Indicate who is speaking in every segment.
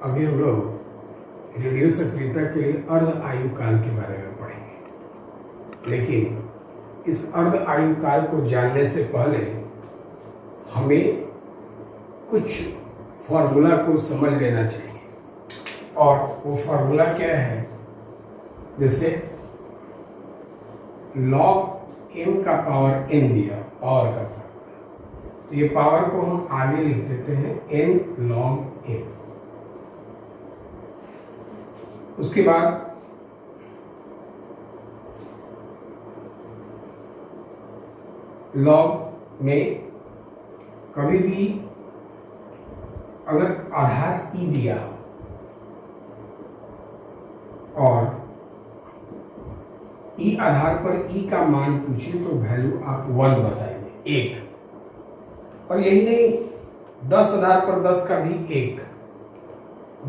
Speaker 1: अभी हम लोग रेडियो सक्रियता के लिए अर्ध आयु काल के बारे में पढ़ेंगे, लेकिन इस अर्ध आयु काल को जानने से पहले हमें कुछ फॉर्मूला को समझ लेना चाहिए। और वो फॉर्मूला क्या है? जैसे log m का पावर n दिया, पावर का फॉर्मूला, तो ये पावर को हम आगे लिख देते हैं n log m। उसके बाद लॉग में कभी भी अगर आधार ई दिया और ई आधार पर ई का मान पूछे तो वैल्यू आप 1 बताएंगे, 1। और यही नहीं, 10 आधार पर 10 का भी 1,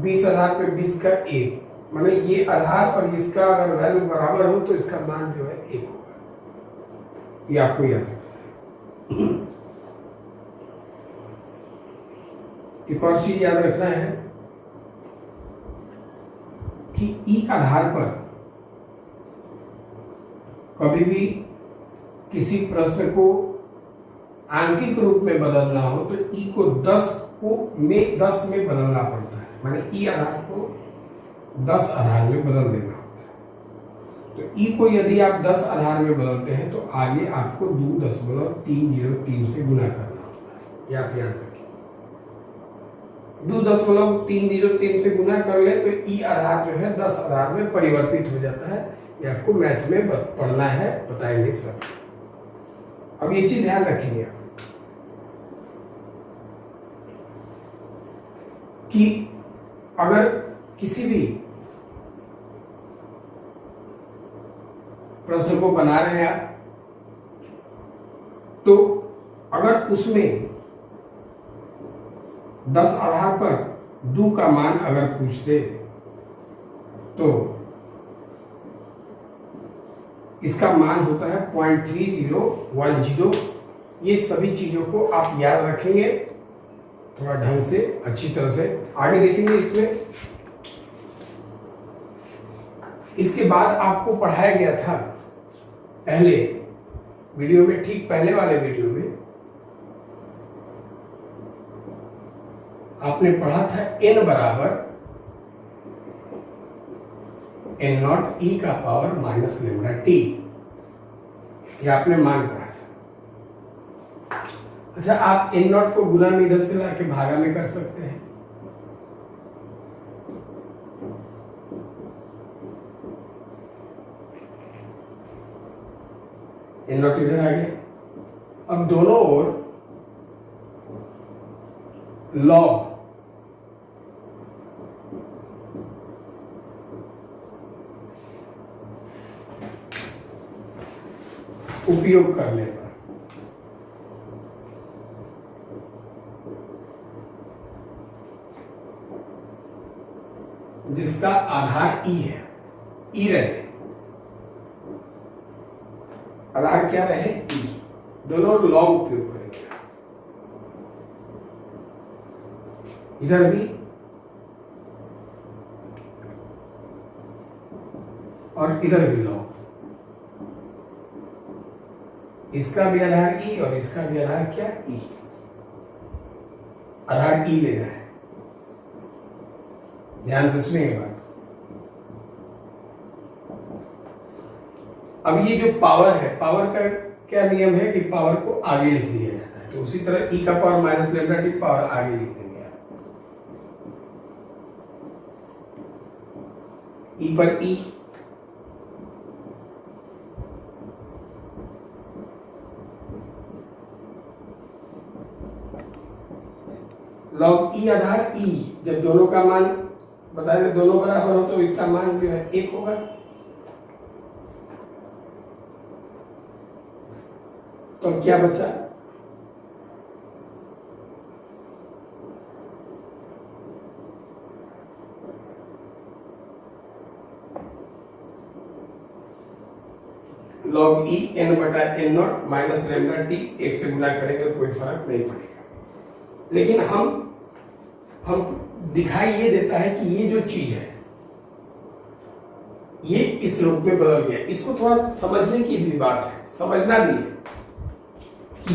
Speaker 1: 20 आधार पर 20 का 1, माने ये आधार और इसका अगर वैल्यू बराबर हो तो इसका मान जो है 1 होगा। ये आपको याद रखना। एक और चीज याद रखना है कि ई आधार पर कभी भी किसी प्रश्न को आंकिक रूप में बदलना हो तो ई को 10 में बदलना पड़ता है, माने ई आधार को 10 आधार में बदल देना होता है। तो ई को यदि आप 10 आधार में बदलते हैं तो आगे आपको 2.303 से गुना करना होता है। ये आप याद रखिए, 2.303 से गुना कर ले तो ई आधार जो है 10 आधार में परिवर्तित हो जाता है। ये आपको मैथ में पढ़ना है, बताएंगे इस वक्त। अब ये चीज ध्यान रखेंगे कि अगर किसी भी प्रश्न को बना रहे हैं आप, तो अगर उसमें 10 आधार पर 2 का मान अगर पूछते तो इसका मान होता है 0.3010। ये सभी चीजों को आप याद रखेंगे थोड़ा ढंग से, अच्छी तरह से। आगे देखेंगे इसमें। इसके बाद आपको पढ़ाया गया था पहले वीडियो में, ठीक पहले वाले वीडियो में आपने पढ़ा था n बराबर n0 e का पावर माइनस लेमडा टी। ये आपने मान पढ़ा था। अच्छा, आप n0 को गुना में इधर से लाके भागा में कर सकते हैं। n0 इधर आ गया। अब दोनों ओर लॉग उपयोग करने पर जिसका आधार ई है, ई रहे, आधार क्या रहे? ई। दोनों लॉग उपयोग करेंगे, इधर भी और इधर भी लॉग। इसका भी आधार ई और इसका भी आधार क्या? ई। आधार ई लेना है, ध्यान से सुनिए बात। अब ये जो पावर है, पावर का क्या नियम है कि पावर को आगे लिख दिया जाता है, तो उसी तरह ई का power minus lambda T power आगे लिख देंगे आप। ई पर ई, लॉग ई आधार ई। जब दोनों का मान बताए, दोनों बराबर हो तो इसका मान जो है 1 होगा। तो क्या बचा? लॉग ई n बटा n0 माइनस लेमडा टी 1 से गुना करेंगे कोई फर्क नहीं पड़ेगा। लेकिन हम दिखाई ये देता है कि ये जो चीज है ये इस रूप में बदल गया। इसको थोड़ा समझने की भी बात है, समझना भी है कि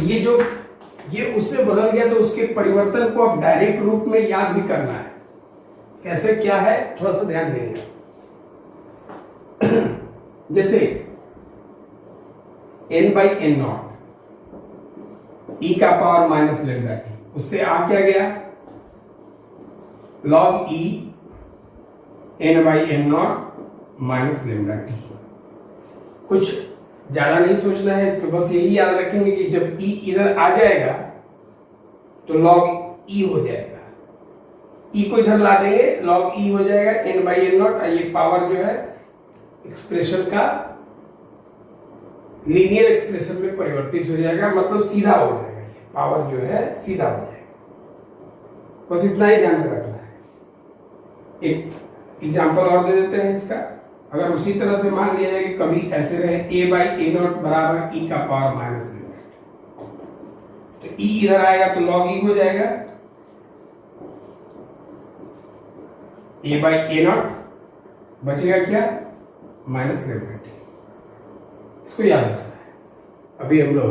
Speaker 1: ये उसमें बदल गया, तो उसके परिवर्तन को अब डायरेक्ट रूप में याद भी करना है। कैसे क्या है थोड़ा सा ध्यान देंगे। जैसे n by n naught e का पावर माइनस लेमडा टी, उससे आ क्या गया log e n by n naught minus lambda t. कुछ ज्यादा नहीं सोचना है इसको, बस यही याद रखेंगे कि जब e इधर आ जाएगा तो log e हो जाएगा, e को इधर ला देंगे log e हो जाएगा n बाई एन नॉट। ये पावर जो है एक्सप्रेशन का लीनियर एक्सप्रेशन में परिवर्तित हो जाएगा, मतलब सीधा हो जाएगा, ये पावर जो है सीधा हो जाएगा। बस इतना ही ध्यान में रखना है। एक एग्जांपल और दे देते हैं इसका। अगर उसी तरह से मान लिया जाए कि कभी ऐसे रहे a बाई ए नॉट बराबर e का पावर माइनस लेमडा, तो e इधर आएगा तो log e हो जाएगा a बाई ए नॉट, बचेगा क्या माइनस लेमडा टी। इसको याद रखना है। अभी हम लोग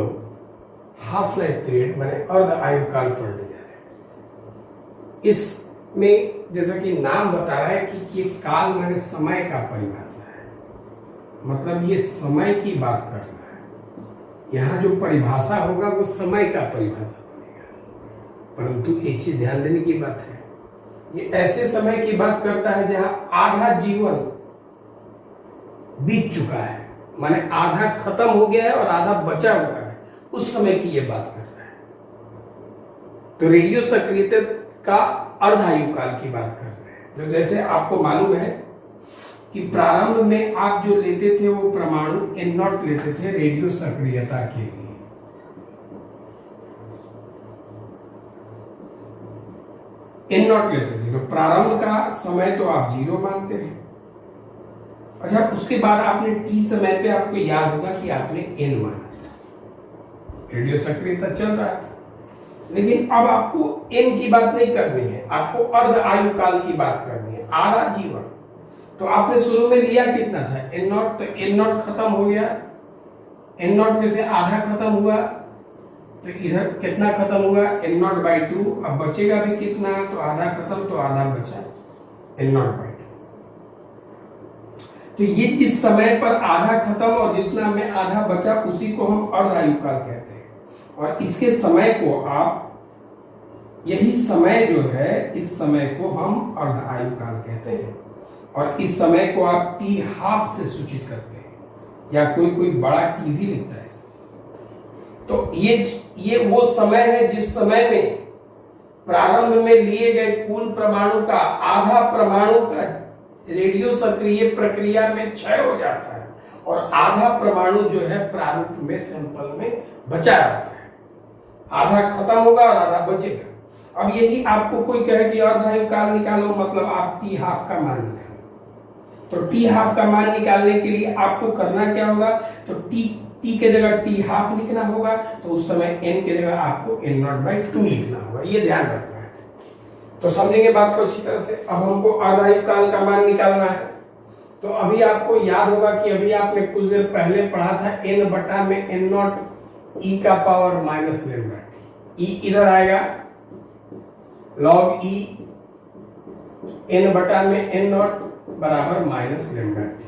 Speaker 1: हाफ लाइफ पीरियड माने अर्ध आयु काल पढ़ने जा रहे हैं। इसमें जैसा कि नाम बता रहा है कि ये काल माने समय का परिभाषा है, मतलब ये समय की बात करना है। यहाँ जो परिभाषा होगा वो समय का परिभाषा बनेगा। परंतु एक चीज ध्यान देने की बात है, ये ऐसे समय की बात करता है जहां आधा जीवन बीत चुका है, माने आधा खत्म हो गया है और आधा बचा हुआ है, उस समय की ये बात कर रहा है। तो रेडियो सक्रियता का अर्धायु काल की बात कर रहे हैं। जो जैसे आपको मालूम है कि प्रारंभ में आप जो लेते थे वो परमाणु एन नॉट लेते थे रेडियो सक्रियता के लिए। एन नॉट लेते थे, तो प्रारंभ का समय तो आप 0 मानते हैं। अच्छा, उसके बाद आपने टी समय पे आपको याद होगा कि आपने एन माना, रेडियो सक्रियता चल रहा है। लेकिन अब आपको एन की बात नहीं करनी है, आपको अर्ध आयु काल की बात करनी है, आधा जीवन। तो आपने शुरू में लिया कितना था एन नॉट, तो एन नॉट खत्म हो गया, एन नॉट में से आधा खत्म हुआ, तो इधर कितना खत्म हुआ एन नॉट बाई 2। अब बचेगा भी कितना, तो आधा खत्म तो आधा बचा एन नॉट बाई 2। तो ये जिस समय पर आधा खत्म और जितना में आधा बचा उसी को हम अर्ध आयु काल कहते हैं। और इसके समय को आप, यही समय जो है इस समय को हम अर्ध आयु काल कहते हैं। और इस समय को आप टी हाफ से सूचित करते हैं, या कोई बड़ा टी भी लिखता है इसको। तो ये वो समय है जिस समय में प्रारंभ में लिए गए कुल परमाणु का आधा परमाणु का रेडियो सक्रिय प्रक्रिया में क्षय हो जाता है और आधा परमाणु जो है प्रारूप में सैंपल में बचा रहता है। आधा खत्म होगा और आधा बचेगा। अब यही आपको कोई कहे कि अर्धायु काल निकालो, मतलब आप टी हाफ का मान निकालो। तो टी हाफ का मान निकालने के लिए आपको करना क्या होगा, तो टी के जगह टी हाफ लिखना होगा, तो उस समय एन के जगह आपको एन नॉट बाई 2 लिखना होगा। ये ध्यान रखना है। तो समझेंगे बात को अच्छी तरह से। अब हमको अर्धायु काल का मान निकालना है। तो अभी आपको याद होगा कि अभी आपने कुछ देर पहले पढ़ा था एन बटा में एन नॉट ई का पावर माइनस लेमडा टी। ई इधर आएगा लॉग ई एन बटा में एन नॉट बराबर माइनस लेमडा टी।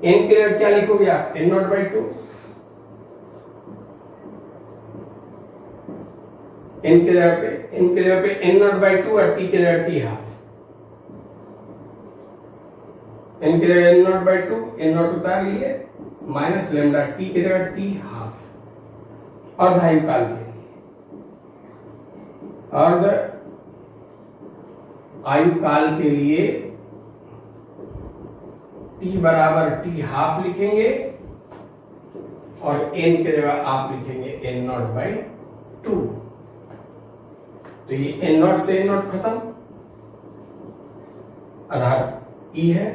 Speaker 1: एन के जगह क्या लिखोगे आप, एन नॉट बाई 2। एन के जगह पे एन नॉट बाई 2 और टी के जगह टी हाफ। एन के जगह n naught by 2, n naught उतार लिए, माइनस लेमडा टी के जगह टी हाफ। अर्धायु काल के लिए, अर्ध आयु काल के लिए टी बराबर टी हाफ लिखेंगे और एन के जगह आप लिखेंगे एन नॉट बाई 2। तो ये एन नॉट से एन नॉट खत्म, आधार ई है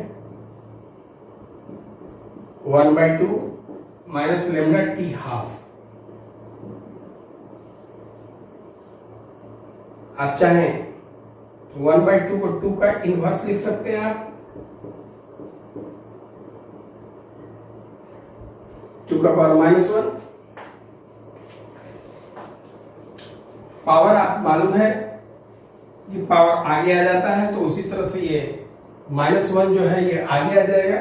Speaker 1: 1 by 2 minus lambda T half. आप चाहें तो 1/2 को 2 का इनवर्स लिख सकते हैं आप, 2 का पावर -1। पावर आप मालूम है ये पावर आगे आ जाता है, तो उसी तरह से ये -1 जो है ये आगे आ जाएगा।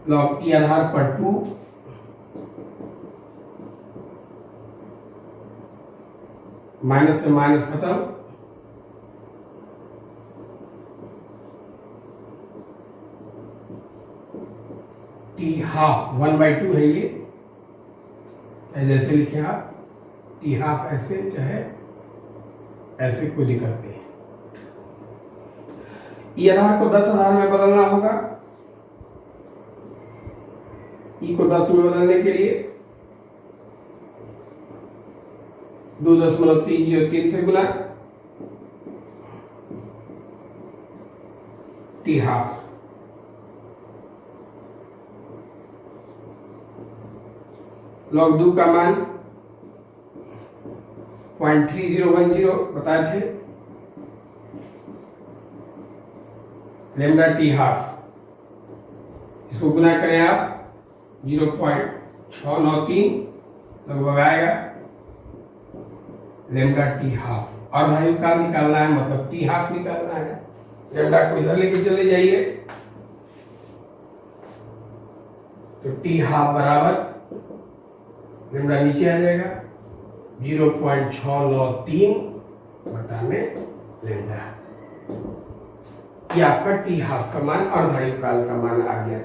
Speaker 1: लॉग ई आधार पर 2 माइनस से माइनस खत्म, टी हाफ 1/2 है ये, चाहे जैसे लिखे आप, टी हाफ ऐसे चाहे ऐसे, कोई दिक्कत नहीं। ई आधार को 10 आधार में बदलना होगा। ई को 10 में बदलने के लिए 2.303 से गुना, टी हाफ लॉग 2 का मान 0.3010 बताए थे, लेमडा टी हाफ, इसको गुना करें आप 0.693 लगभग आएगा, लेमडा टी हाफ। और भाई का निकालना है, मतलब टी हाफ निकालना है। लेमडा को इधर लेके चले जाइए, तो टी हाफ बराबर लेमडा नीचे आ जाएगा 0.693 बटा में लेमडा। ये आपका टी हाफ का मान और अर्धायु काल का मान आ गया।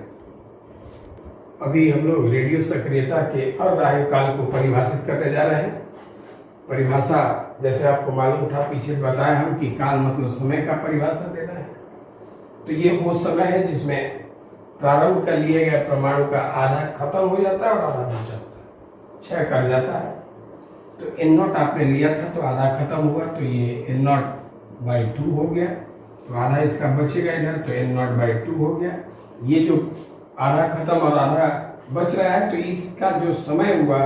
Speaker 1: अभी हम लोग रेडियो सक्रियता के अर्धायु काल को परिभाषित करने जा रहे हैं। परिभाषा जैसे आपको मालूम था, पीछे बताया हम कि काल मतलब समय का परिभाषा देना है। तो ये वो समय है जिसमें प्रारंभ कर लिए गए परमाणु का आधा खत्म हो जाता है और आधा बच जाता है, क्षय कर जाता है। तो n0 आपने लिया था तो आधा खत्म हुआ, तो ये n0/2 हो गया, तो आधा इसका बचेगा इधर, तो n0/2 हो गया। ये जो आधा खत्म और आधा बच रहा है, तो इसका जो समय हुआ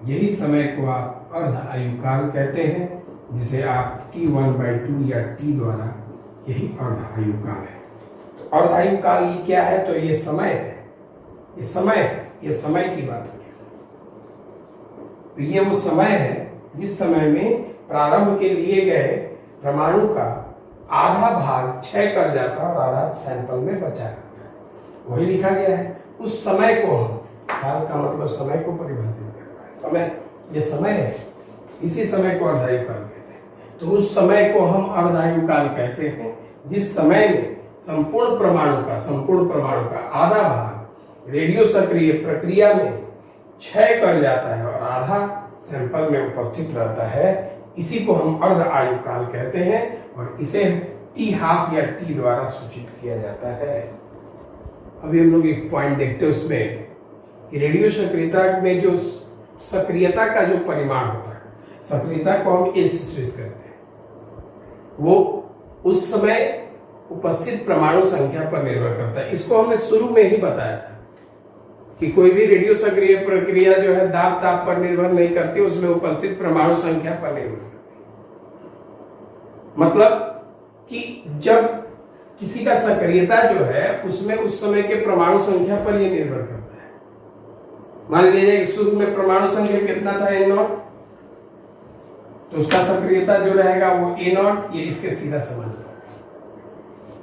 Speaker 1: यही समय को आप अर्ध आयुकाल कहते हैं, जिसे आप t1/2 या t द्वारा, यही अर्ध आयुकाल है। तो अर्ध आयुकाल ये क्या है? तो ये समय है, ये समय की बात है। तो ये वो समय है जिस समय में प्रारंभ के लिए गए परमाणु का आधा भाग क्षय कर जाता है और आधा सैंपल में बचा रहता है, वही लिखा गया है। उस समय को हम, काल का मतलब समय को परिभाषित करता है। समय, ये समय है, इसी समय को अर्धायु काल कहते हैं। तो उस समय को हम अर्धायु काल कहते हैं जिस समय में संपूर्ण परमाणु का आधा भाग रेडियो सक्रिय प्रक्रिया में क्षय कर जाता है और आधा सैंपल में उपस्थित रहता है। इसी को हम अर्ध आयु काल कहते हैं और इसे टी हाफ या टी द्वारा सूचित किया जाता है। अभी हम लोग एक पॉइंट देखते हैं उसमें कि रेडियो सक्रियता में जो सक्रियता का जो परिमाण होता है, सक्रियता को हम ए से सूचित करते हैं, वो उस समय उपस्थित परमाणु संख्या पर निर्भर करता है। इसको हमने शुरू में ही बताया था कि कोई भी रेडियो सक्रिय प्रक्रिया जो है दाब ताप पर निर्भर नहीं करती, उसमें उपस्थित परमाणु संख्या पर निर्भर करती। मतलब कि जब किसी का सक्रियता जो है उसमें उस समय के परमाणु संख्या पर यह निर्भर करता है। मान लीजिए शुरू में परमाणु संख्या कितना था, n0, तो उसका सक्रियता जो रहेगा वो a0, ये इसके सीधा समान है।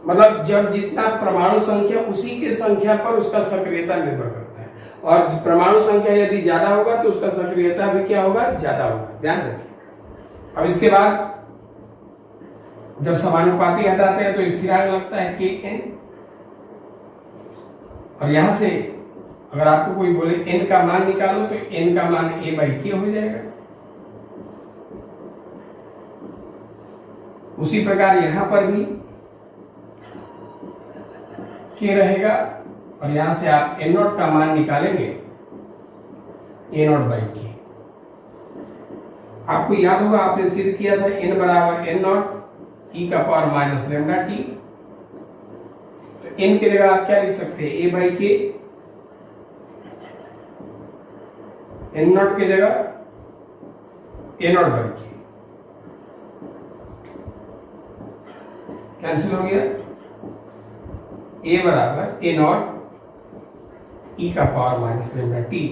Speaker 1: मतलब जब जितना परमाणु संख्या, उसी के संख्या पर उसका सक्रियता निर्भर करता है, और परमाणु संख्या यदि ज्यादा होगा तो उसका सक्रियता भी क्या होगा, ज्यादा होगा। ध्यान रखिए। अब इसके बाद जब समानुपाती हटाते हैं तो स्थिरांक लगता है kn, और यहां से अगर आपको कोई बोले n का मान निकालो तो n का मान a/k हो जाएगा। उसी प्रकार यहां पर भी k रहेगा, और यहां से आप n0 का मान निकालेंगे a0/k। आपको याद होगा, आपने सिद्ध किया था n बराबर n0 e का पावर माइनस लेमडा टी। तो n की जगह आप क्या लिख सकते हैं, a/k, n0 की जगह ए नॉट बन के कैंसिल हो गया, ए बराबर ए नॉट ई का पावर माइनस लेमडा टी।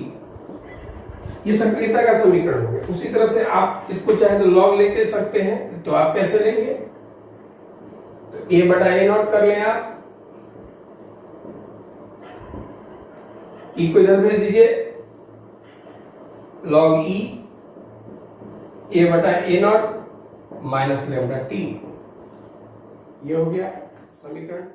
Speaker 1: ये सक्रियता का समीकरण हो गया। उसी तरह से आप इसको चाहे तो लॉग लेते सकते हैं, तो आप कैसे लेंगे, तो ए बटा ए नॉट कर लें आप, ई को इधर भेज दीजिए, लॉग ई ए बटा ए नॉट माइनस लेमडा टी। ये हो गया समीकरण।